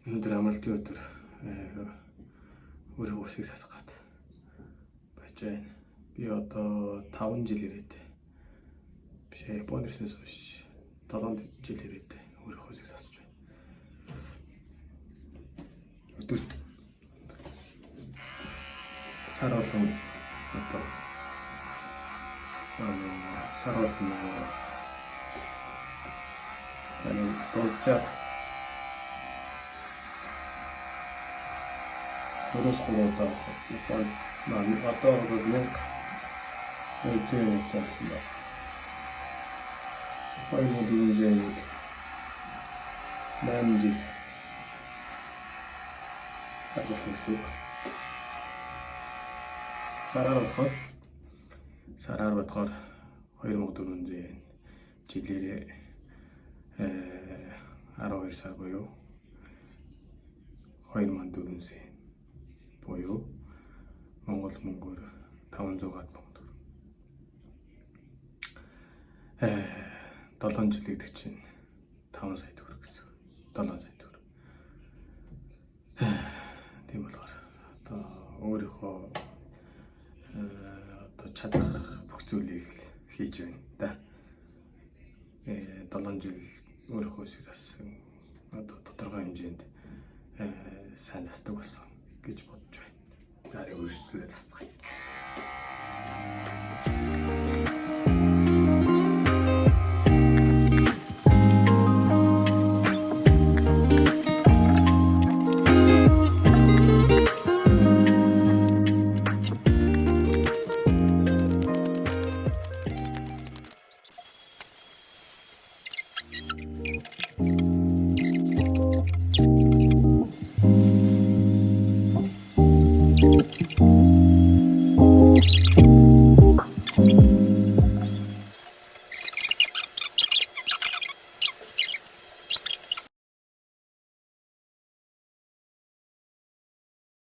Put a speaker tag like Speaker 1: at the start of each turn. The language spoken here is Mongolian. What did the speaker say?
Speaker 1: Өнөөдөр амралтын өдөр өөрийнхөө усыг сасах гад байж байна. Би одоо 5 жил ирээд биш Японд ирснээс хойш 7 жил ирээд өөрийнхөө усыг сасаж байна. Өдөрт сар болгон одоо сар болгон дуулчаа Өрөөсгөө одоо нэг эцэг тавьсан. Хоёрын дүүжээ нэмжил агуулсан. Сараар бодохоор 2400 жилээрээ 12 сар буюу 2400 буюу Монгол мөнгөөр 500 гаад мөнгө. 7 жил гэдэг чинь 5 сая төгрөг гэсэн. 7 сая төгрөг. Тийм болохоор одоо өөрийнхөө одоо чадах бүх зүйлийг хийж байна да. 7 жил өөрийнхөө усыг зассан одоо тодорхой хэмжээнд сайн засдаг болсон гэж бодож байна. Дарыг өөрсдөө засцгаая.